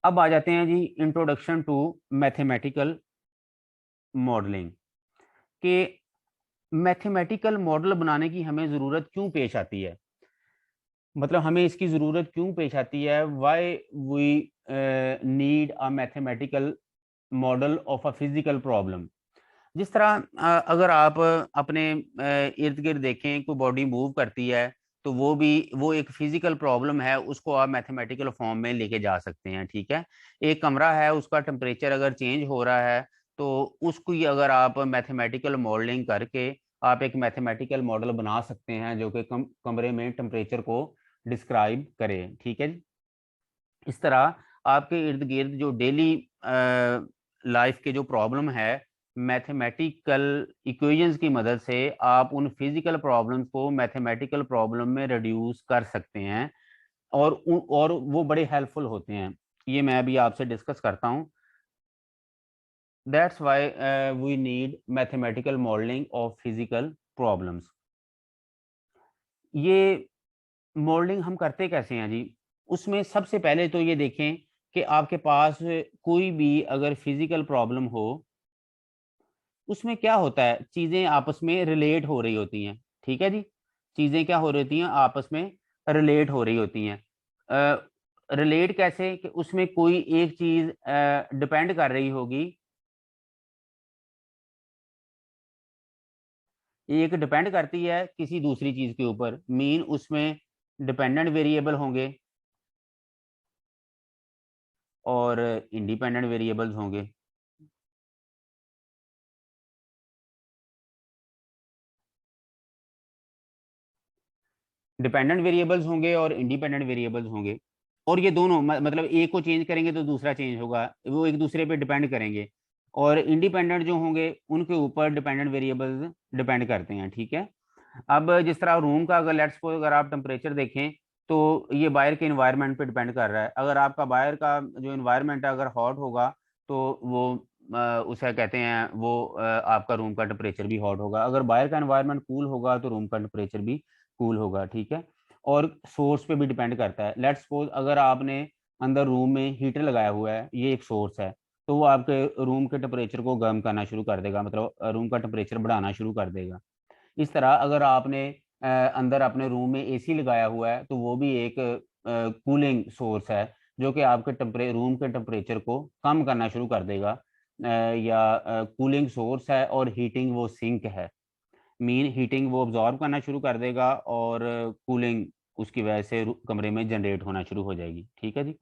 अब आ जाते हैं जी इंट्रोडक्शन टू मैथमेटिकल मॉडलिंग के मैथमेटिकल मॉडल बनाने की हमें ज़रूरत क्यों पेश आती है। मतलब हमें इसकी ज़रूरत क्यों पेश आती है, why we need a mathematical model of a physical problem. जिस तरह अगर आप अपने इर्द गिर्द देखें कोई बॉडी मूव करती है तो वो एक फिजिकल प्रॉब्लम है, उसको आप मैथमेटिकल फॉर्म में लेके जा सकते हैं। ठीक है, एक कमरा है, उसका टेम्परेचर अगर चेंज हो रहा है तो उसको ही अगर आप मैथमेटिकल मॉडलिंग करके आप एक मैथमेटिकल मॉडल बना सकते हैं जो कि कमरे में टेम्परेचर को डिस्क्राइब करे। ठीक है जी। इस तरह आपके इर्द गिर्द जो डेली लाइफ के जो प्रॉब्लम है, मैथमेटिकल इक्वेशंस की मदद से आप उन फिजिकल प्रॉब्लम्स को मैथमेटिकल प्रॉब्लम में रिड्यूस कर सकते हैं और वो बड़े हेल्पफुल होते हैं। ये मैं अभी आपसे डिस्कस करता हूँ। That's why we need mathematical modelling of physical problems. ये मॉडलिंग हम करते कैसे हैं जी। उसमें सबसे पहले तो ये देखें कि आपके पास कोई भी अगर फिजिकल प्रॉब्लम हो, उसमें क्या होता है, चीजें आपस में रिलेट हो रही होती हैं। ठीक है जी, चीजें क्या हो रही होती हैं, आपस में रिलेट हो रही होती हैं। रिलेट कैसे कि उसमें कोई एक चीज डिपेंड कर रही होगी, एक डिपेंड करती है किसी दूसरी चीज के ऊपर, मीन उसमें डिपेंडेंट वेरिएबल होंगे और इंडिपेंडेंट वेरिएबल्स होंगे। डिपेंडेंट वेरिएबल्स होंगे और इंडिपेंडेंट वेरिएबल्स होंगे, और ये दोनों मतलब एक को चेंज करेंगे तो दूसरा चेंज होगा, वो एक दूसरे पे डिपेंड करेंगे। और इंडिपेंडेंट जो होंगे उनके ऊपर डिपेंडेंट वेरिएबल्स डिपेंड करते हैं। ठीक है, अब जिस तरह रूम का अगर लेट्स सपोज अगर आप टेम्परेचर देखें तो ये बाहर के इन्वायरमेंट पे डिपेंड कर रहा है। अगर आपका बाहर का जो इन्वायरमेंट है अगर हॉट होगा तो वो उसे कहते हैं वो आपका रूम का टेम्परेचर भी हॉट होगा। अगर बाहर का इन्वायरमेंट कूल होगा तो रूम का टेम्परेचर भी कूल होगा। ठीक है, और सोर्स पे भी डिपेंड करता है। लेट्स सपोज अगर आपने अंदर रूम में हीटर लगाया हुआ है, ये एक सोर्स है, तो वो आपके रूम के टेम्परेचर को गर्म करना शुरू कर देगा, मतलब रूम का टेम्परेचर बढ़ाना शुरू कर देगा। इस तरह अगर आपने अंदर अपने रूम में एसी लगाया हुआ है तो वो भी एक कूलिंग सोर्स है जो कि आपके रूम के टेम्परेचर को कम करना शुरू कर देगा। या कूलिंग सोर्स है और हीटिंग वो सिंक है, मीन हीटिंग वो ऑब्जॉर्व करना शुरू कर देगा और कूलिंग उसकी वजह से कमरे में जनरेट होना शुरू हो जाएगी। ठीक है जी,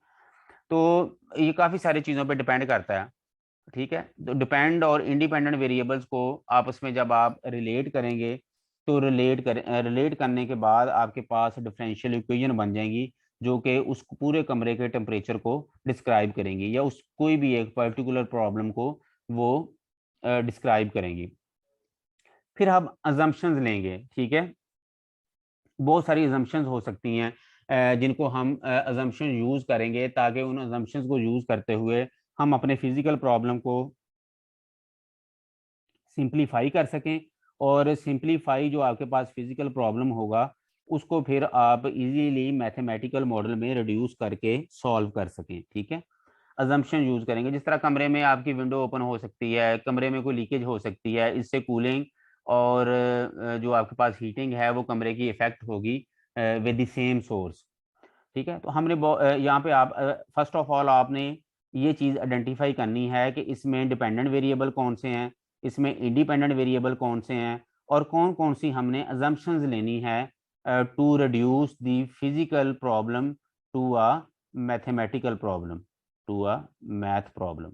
तो ये काफ़ी सारी चीज़ों पे डिपेंड करता है। ठीक है, तो डिपेंड और इंडिपेंडेंट वेरिएबल्स को आपस में जब आप रिलेट करेंगे तो रिलेट करने के बाद आपके पास डिफरेंशियल इक्वेशन बन जाएंगी जो कि उस पूरे कमरे के टेम्परेचर को डिस्क्राइब करेंगी या उस कोई भी एक पर्टिकुलर प्रॉब्लम को वो डिस्क्राइब करेंगी। फिर हम अजम्पशंस लेंगे। ठीक है, बहुत सारी अजम्पशंस हो सकती हैं जिनको हम अजम्पशन यूज करेंगे ताकि उन अजम्पशंस को यूज करते हुए हम अपने फिजिकल प्रॉब्लम को सिंप्लीफाई कर सकें, और सिंप्लीफाई जो आपके पास फिजिकल प्रॉब्लम होगा उसको फिर आप इजीली मैथमेटिकल मॉडल में रिड्यूस करके सॉल्व कर सकें। ठीक है, अजम्पशन यूज करेंगे। जिस तरह कमरे में आपकी विंडो ओपन हो सकती है, कमरे में कोई लीकेज हो सकती है, इससे कूलिंग और जो आपके पास हीटिंग है वो कमरे की इफेक्ट होगी विद द सेम सोर्स। ठीक है, तो हमने यहाँ पे आप फर्स्ट ऑफ ऑल आपने ये चीज़ आइडेंटिफाई करनी है कि इसमें डिपेंडेंट वेरिएबल कौन से हैं, इसमें इंडिपेंडेंट वेरिएबल कौन से हैं, और कौन कौन सी हमने अजम्पशंस लेनी है to reduce the physical problem to a mathematical problem, to a math problem.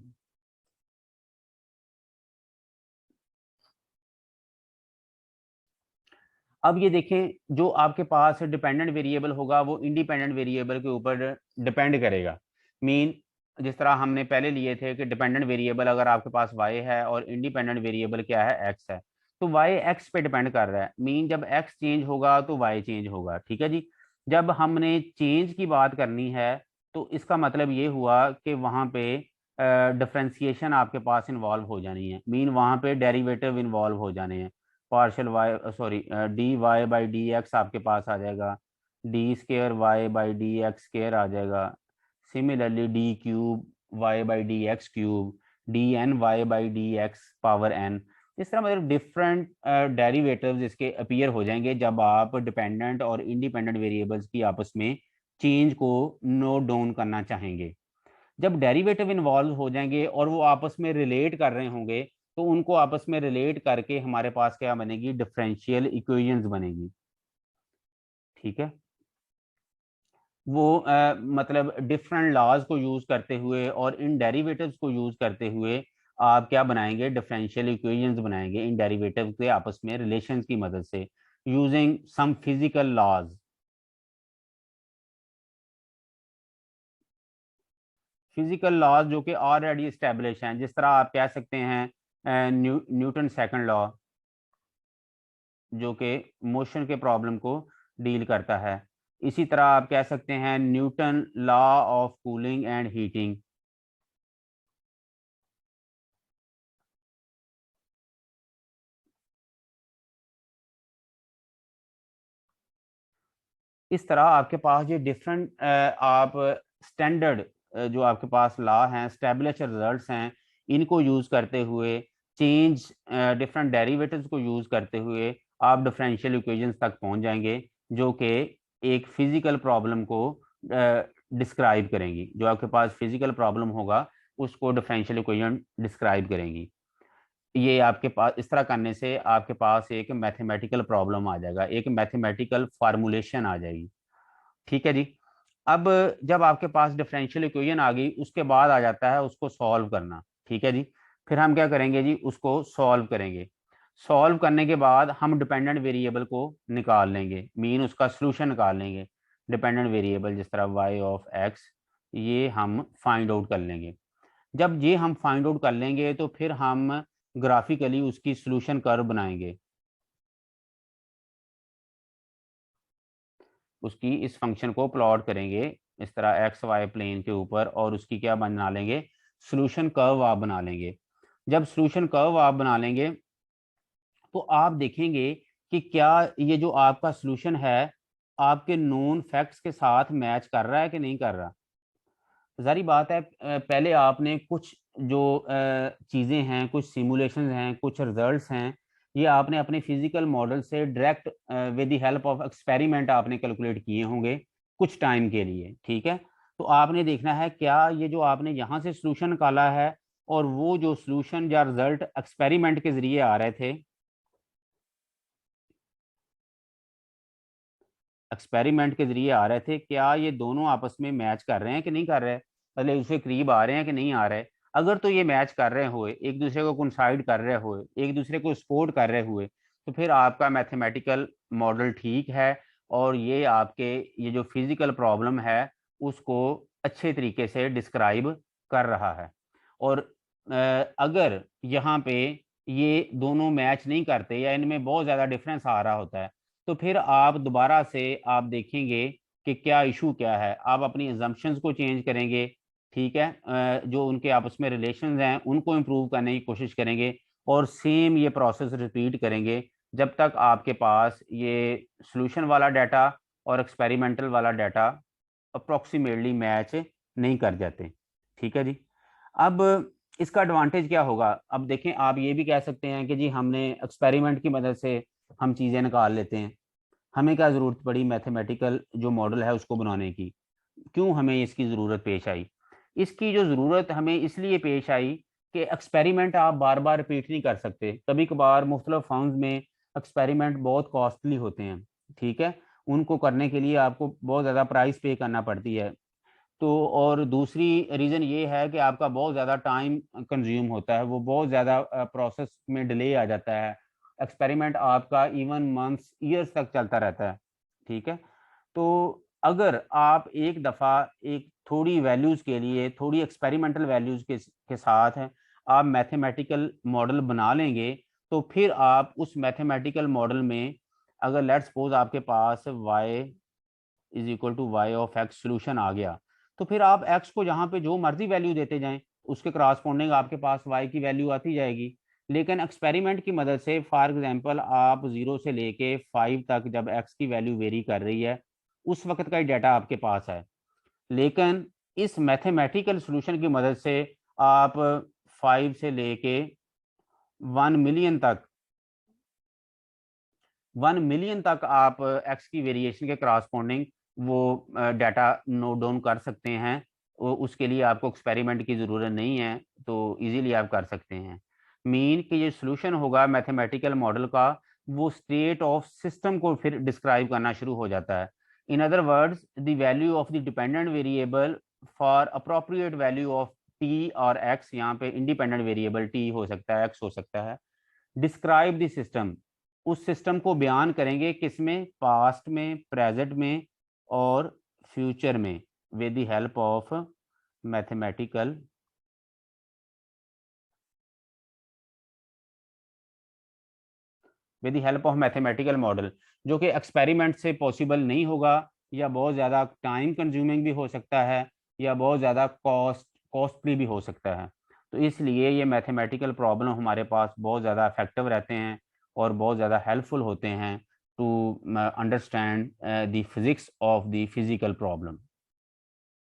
अब ये देखें, जो आपके पास डिपेंडेंट वेरिएबल होगा वो इंडिपेंडेंट वेरिएबल के ऊपर डिपेंड करेगा। मीन जिस तरह हमने पहले लिए थे कि डिपेंडेंट वेरिएबल अगर आपके पास y है और इंडिपेंडेंट वेरिएबल क्या है, x है, तो y x पे डिपेंड कर रहा है। मीन जब x चेंज होगा तो y चेंज होगा। ठीक है जी, जब हमने चेंज की बात करनी है तो इसका मतलब ये हुआ कि वहाँ पे डिफ्रेंसिएशन आपके पास इन्वॉल्व हो जानी है, मीन वहाँ पे डेरिवेटिव इन्वॉल्व हो जाने हैं। Partial y sorry d y by d x आपके पास आ जाएगा, d square y by d x square आ जाएगा, similarly d cube y by d x cube, d n y by d x power n. इस तरह मतलब different derivatives इसके अपीयर हो जाएंगे जब आप डिपेंडेंट और इंडिपेंडेंट वेरिएबल्स की आपस में चेंज को नोट डाउन करना चाहेंगे। जब डेरिवेटिव इन्वॉल्व हो जाएंगे और वो आपस में रिलेट कर रहे होंगे, तो उनको आपस में रिलेट करके हमारे पास क्या बनेगी, डिफरेंशियल इक्वेशंस बनेगी। ठीक है, वो मतलब डिफरेंट लॉज को यूज करते हुए और इन डेरिवेटिव्स को यूज करते हुए आप क्या बनाएंगे, डिफरेंशियल इक्वेशंस बनाएंगे इन डेरिवेटिव्स के आपस में रिलेशंस की मदद से, using some physical laws. Physical laws जो कि ऑलरेडी इस्टेब्लिश हैं, जिस तरह आप कह सकते हैं न्यूटन सेकंड लॉ, जो कि मोशन के प्रॉब्लम को डील करता है। इसी तरह आप कह सकते हैं Newton law of cooling and heating. इस तरह आपके पास ये डिफरेंट आप स्टैंडर्ड जो आपके पास लॉ हैं, स्टैब्लिश रिजल्ट्स हैं, इनको यूज करते हुए, चेंज डिफरेंट डेरिवेटिव्स को यूज करते हुए आप डिफरेंशियल इक्वेशंस तक पहुंच जाएंगे, जो कि एक फिजिकल प्रॉब्लम को डिस्क्राइब करेंगी। जो आपके पास फिजिकल प्रॉब्लम होगा उसको डिफरेंशियल इक्वेशन डिस्क्राइब करेंगी। ये आपके पास इस तरह करने से आपके पास एक मैथमेटिकल प्रॉब्लम आ जाएगा, एक मैथमेटिकल फार्मूलेशन आ जाएगी। ठीक है जी। अब जब आपके पास डिफरेंशियल इक्वेशन आ गई, उसके बाद आ जाता है उसको सॉल्व करना। ठीक है जी। फिर हम क्या करेंगे जी, उसको सॉल्व करेंगे। सॉल्व करने के बाद हम डिपेंडेंट वेरिएबल को निकाल लेंगे, मीन उसका सोल्यूशन निकाल लेंगे। डिपेंडेंट वेरिएबल जिस तरह वाई ऑफ एक्स, ये हम फाइंड आउट कर लेंगे। जब ये हम फाइंड आउट कर लेंगे तो फिर हम ग्राफिकली उसकी सोल्यूशन कर्व बनाएंगे, उसकी इस फंक्शन को प्लॉट करेंगे इस तरह एक्स वाई प्लेन के ऊपर, और उसकी क्या बना लेंगे, सोल्यूशन कर्व आप बना लेंगे। जब सोल्यूशन कर्व आप बना लेंगे तो आप देखेंगे कि क्या ये जो आपका सोल्यूशन है आपके नोन फैक्ट्स के साथ मैच कर रहा है कि नहीं कर रहा। जारी बात है, पहले आपने कुछ जो चीज़ें हैं, कुछ सिमुलेशंस हैं, कुछ रिजल्ट्स हैं, ये आपने अपने फिजिकल मॉडल से direct with the help of experiment आपने कैलकुलेट किए होंगे कुछ टाइम के लिए। ठीक है, तो आपने देखना है क्या ये जो आपने यहाँ से सोल्यूशन निकाला है और वो जो सोल्यूशन या रिजल्ट एक्सपेरिमेंट के जरिए आ रहे थे, एक्सपेरिमेंट के जरिए आ रहे थे, क्या ये दोनों आपस में मैच कर रहे हैं कि नहीं कर रहे, मतलब उसके करीब आ रहे हैं कि नहीं आ रहे। अगर तो ये मैच कर रहे हुए, एक दूसरे को कोइंसाइड कर रहे हुए, एक दूसरे को सपोर्ट कर रहे हुए, तो फिर आपका मैथमेटिकल मॉडल ठीक है और ये आपके ये जो फिजिकल प्रॉब्लम है उसको अच्छे तरीके से डिस्क्राइब कर रहा है। और अगर यहाँ पे ये दोनों मैच नहीं करते या इनमें बहुत ज़्यादा डिफरेंस आ रहा होता है, तो फिर आप दोबारा से आप देखेंगे कि क्या इशू क्या है, आप अपनी assumptions को चेंज करेंगे। ठीक है, जो उनके आपस में रिलेशंस हैं उनको इम्प्रूव करने की कोशिश करेंगे और सेम ये प्रोसेस रिपीट करेंगे जब तक आपके पास ये सॉल्यूशन वाला डाटा और एक्सपेरिमेंटल वाला डाटा अप्रोक्सीमेटली मैच नहीं कर जाते। ठीक है जी। अब इसका एडवांटेज क्या होगा, अब देखें, आप ये भी कह सकते हैं कि जी हमने एक्सपेरिमेंट की मदद से हम चीज़ें निकाल लेते हैं, हमें क्या ज़रूरत पड़ी मैथमेटिकल जो मॉडल है उसको बनाने की, क्यों हमें इसकी ज़रूरत पेश आई। इसकी जो ज़रूरत हमें इसलिए पेश आई कि एक्सपेरिमेंट आप बार बार रिपीट नहीं कर सकते, कभी कभार मुख्तलिफ फर्म्स में एक्सपेरिमेंट बहुत कॉस्टली होते हैं। ठीक है, उनको करने के लिए आपको बहुत ज़्यादा प्राइस पे करना पड़ती है। तो और दूसरी रीज़न ये है कि आपका बहुत ज़्यादा टाइम कंज्यूम होता है, वो बहुत ज़्यादा प्रोसेस में डिले आ जाता है। एक्सपेरिमेंट आपका इवन मंथ्स ईयर्स तक चलता रहता है। ठीक है, तो अगर आप एक दफ़ा एक थोड़ी वैल्यूज़ के लिए, थोड़ी एक्सपेरिमेंटल वैल्यूज़ के साथ आप मैथमेटिकल मॉडल बना लेंगे, तो फिर आप उस मैथमेटिकल मॉडल में अगर लेट्स सपोज आपके पास y is equal to y of x solution आ गया, तो फिर आप एक्स को जहाँ पे जो मर्जी वैल्यू देते जाएं उसके क्रॉसपोंडिंग आपके पास वाई की वैल्यू आती जाएगी। लेकिन एक्सपेरिमेंट की मदद से फॉर एग्जांपल आप 0 से लेके 5 तक जब एक्स की वैल्यू वेरी कर रही है, उस वक्त का ही डाटा आपके पास है। लेकिन इस मैथमेटिकल सॉल्यूशन की मदद से आप 5 से लेके 1 मिलियन तक आप एक्स की वेरिएशन के करस्पॉन्डिंग वो डाटा नोट डाउन कर सकते हैं। उसके लिए आपको एक्सपेरिमेंट की ज़रूरत नहीं है, तो इजीली आप कर सकते हैं। मीन कि ये सोल्यूशन होगा मैथमेटिकल मॉडल का, वो स्टेट ऑफ सिस्टम को फिर डिस्क्राइब करना शुरू हो जाता है। In other words, the value of the dependent variable for appropriate value of T और एक्स, यहाँ पे इंडिपेंडेंट वेरिएबल टी हो सकता है, एक्स हो सकता है, डिस्क्राइब द सिस्टम, उस सिस्टम को बयान करेंगे किसमें, पास्ट में, प्रेजेंट में और फ्यूचर में, with the help of mathematical with the help of mathematical model, जो कि एक्सपेरिमेंट से पॉसिबल नहीं होगा, या बहुत ज़्यादा टाइम कंज्यूमिंग भी हो सकता है, या बहुत ज़्यादा कॉस्टली भी हो सकता है। तो इसलिए ये मैथमेटिकल प्रॉब्लम हमारे पास बहुत ज़्यादा इफेक्टिव रहते हैं और बहुत ज़्यादा हेल्पफुल होते हैं to understand the physics of the physical problem.